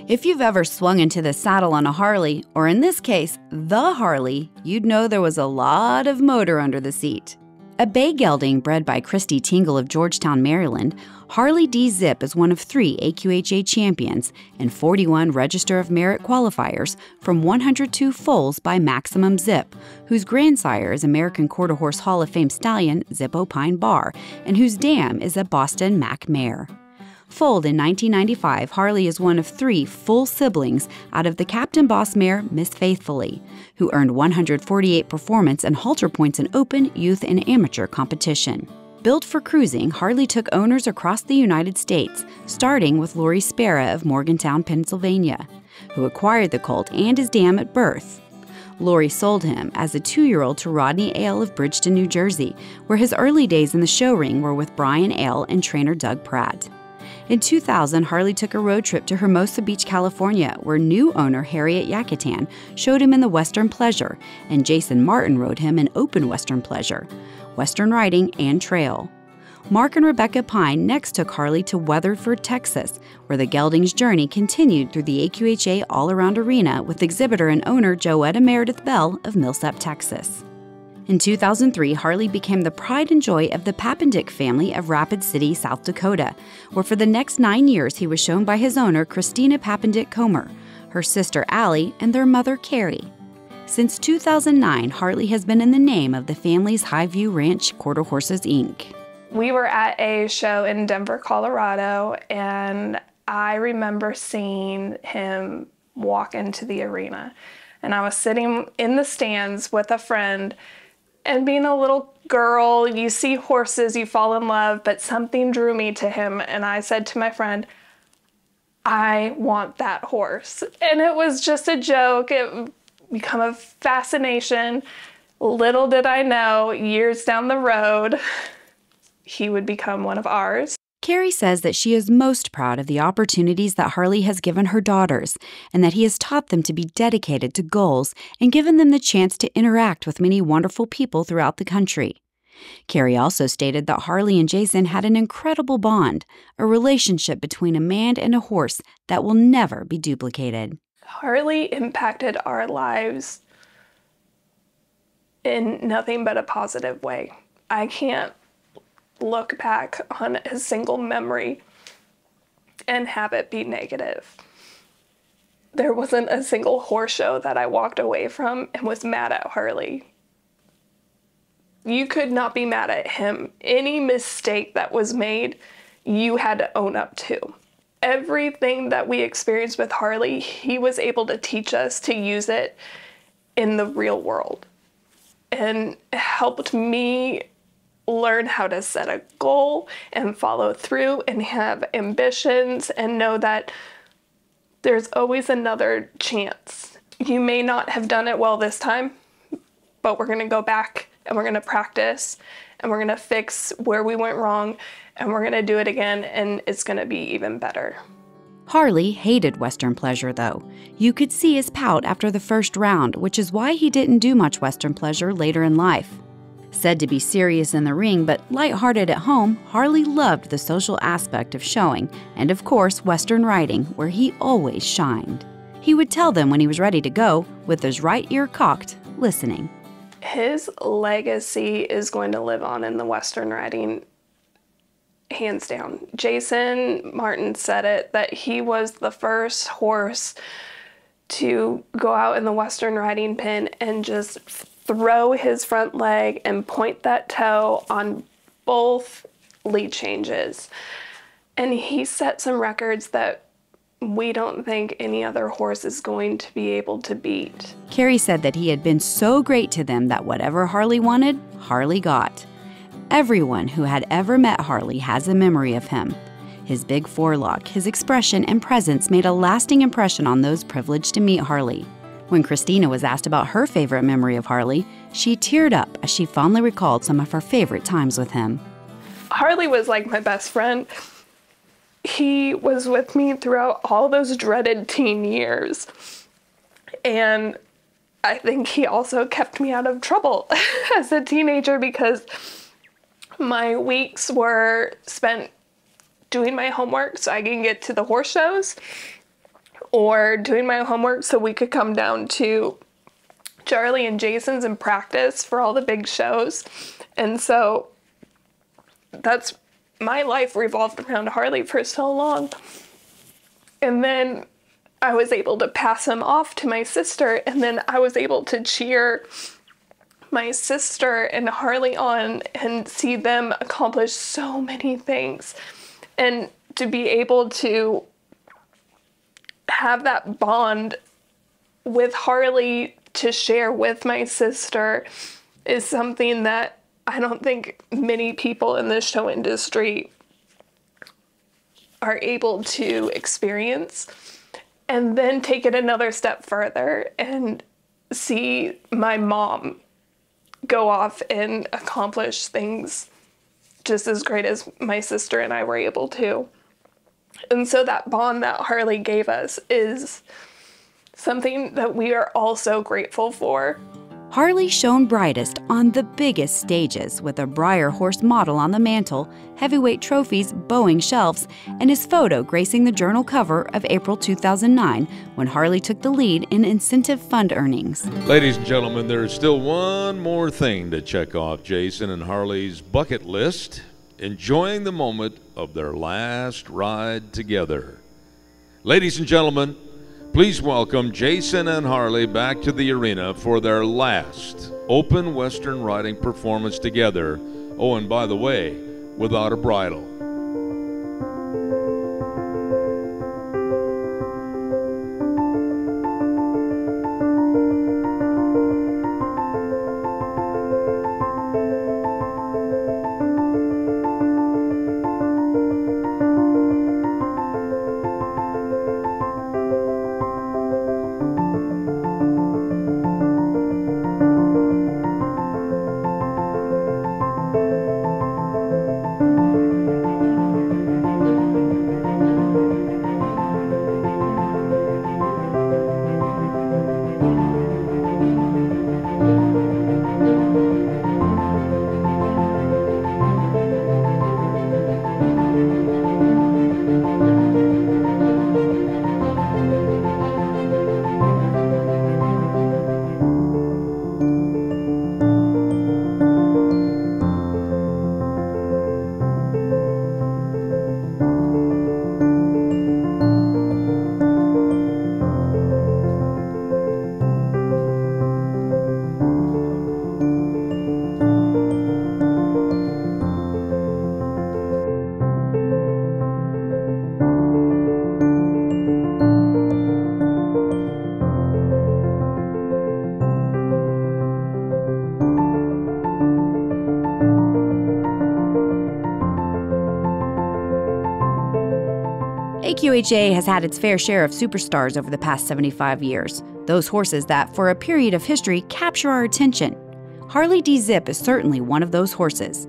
If you've ever swung into the saddle on a Harley, or in this case, the Harley, you'd know there was a lot of motor under the seat. A bay gelding bred by Christy Tingle of Georgetown, Maryland, Harley D Zip is one of 3 AQHA champions and 41 Register of Merit qualifiers from 102 foals by Maximum Zip, whose grandsire is American Quarter Horse Hall of Fame stallion Zip O'Pine Bar, and whose dam is a Boston Mac mare. Foaled in 1995, Harley is one of 3 full siblings out of the Captain Boss mare Miss Faithfully, who earned 148 performance and halter points in open, youth, and amateur competition. Built for cruising, Harley took owners across the United States, starting with Lori Spera of Morgantown, Pennsylvania, who acquired the colt and his dam at birth. Lori sold him as a 2-year-old to Rodney Ale of Bridgeton, New Jersey, where his early days in the show ring were with Brian Ale and trainer Doug Pratt. In 2000, Harley took a road trip to Hermosa Beach, California, where new owner Harriet Yakutan showed him in the Western Pleasure, and Jason Martin rode him in Open Western Pleasure, Western Riding, and Trail. Mark and Rebecca Pine next took Harley to Weatherford, Texas, where the gelding's journey continued through the AQHA All-Around Arena with exhibitor and owner Joetta Meredith Bell of Millsap, Texas. In 2003, Harley became the pride and joy of the Papendick family of Rapid City, South Dakota, where for the next 9 years he was shown by his owner, Christina Papendick Comer, her sister Allie, and their mother Carrie. Since 2009, Harley has been in the name of the family's Highview Ranch Quarter Horses, Inc. We were at a show in Denver, Colorado, and I remember seeing him walk into the arena. And I was sitting in the stands with a friend, and being a little girl, you see horses, you fall in love, but something drew me to him, and I said to my friend, I want that horse. And it was just a joke. It became a fascination. Little did I know, years down the road, he would become one of ours. Carrie says that she is most proud of the opportunities that Harley has given her daughters, and that he has taught them to be dedicated to goals and given them the chance to interact with many wonderful people throughout the country. Carrie also stated that Harley and Jason had an incredible bond, a relationship between a man and a horse that will never be duplicated. Harley impacted our lives in nothing but a positive way. I can't look back on a single memory and have it be negative. There wasn't a single horse show that I walked away from and was mad at Harley. You could not be mad at him. Any mistake that was made, you had to own up to. Everything that we experienced with Harley, he was able to teach us to use it in the real world, and helped me learn how to set a goal and follow through and have ambitions and know that there's always another chance. You may not have done it well this time, but we're going to go back and we're going to practice and we're going to fix where we went wrong and we're going to do it again, and it's going to be even better. Harley hated Western Pleasure, though. You could see his pout after the first round, which is why he didn't do much Western Pleasure later in life. Said to be serious in the ring but lighthearted at home, Harley loved the social aspect of showing and, of course, Western riding, where he always shined. He would tell them when he was ready to go, with his right ear cocked, listening. His legacy is going to live on in the Western riding, hands down. Jason Martin said it, that he was the first horse to go out in the Western riding pen and just throw his front leg and point that toe on both lead changes. And he set some records that we don't think any other horse is going to be able to beat. Carrie said that he had been so great to them that whatever Harley wanted, Harley got. Everyone who had ever met Harley has a memory of him. His big forelock, his expression, and presence made a lasting impression on those privileged to meet Harley. When Christina was asked about her favorite memory of Harley, she teared up as she fondly recalled some of her favorite times with him. Harley was like my best friend. He was with me throughout all those dreaded teen years. And I think he also kept me out of trouble as a teenager, because my weeks were spent doing my homework so I can get to the horse shows, or doing my homework so we could come down to Charlie and Jason's and practice for all the big shows. And so that's my life revolved around Harley for so long. And then I was able to pass him off to my sister, and then I was able to cheer my sister and Harley on and see them accomplish so many things. And to be able to have that bond with Harley to share with my sister is something that I don't think many people in the show industry are able to experience. And then take it another step further and see my mom go off and accomplish things just as great as my sister and I were able to. And so that bond that Harley gave us is something that we are all so grateful for. Harley shone brightest on the biggest stages with a Breyer horse model on the mantle, heavyweight trophies bowing shelves, and his photo gracing the journal cover of April 2009 when Harley took the lead in incentive fund earnings. Ladies and gentlemen, there is still one more thing to check off Jason and Harley's bucket list: enjoying the moment of their last ride together. Ladies and gentlemen, please welcome Jason and Harley back to the arena for their last open Western riding performance together. Oh, and by the way, without a bridle. AQHA has had its fair share of superstars over the past 75 years, those horses that, for a period of history, capture our attention. Harley D Zip is certainly one of those horses.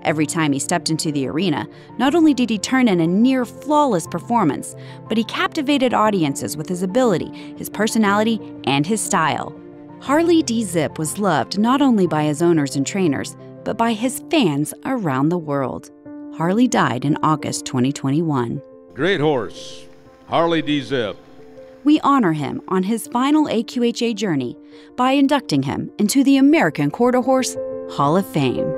Every time he stepped into the arena, not only did he turn in a near-flawless performance, but he captivated audiences with his ability, his personality, and his style. Harley D Zip was loved not only by his owners and trainers, but by his fans around the world. Harley died in August 2021. Great horse, Harley D Zip. We honor him on his final AQHA journey by inducting him into the American Quarter Horse Hall of Fame.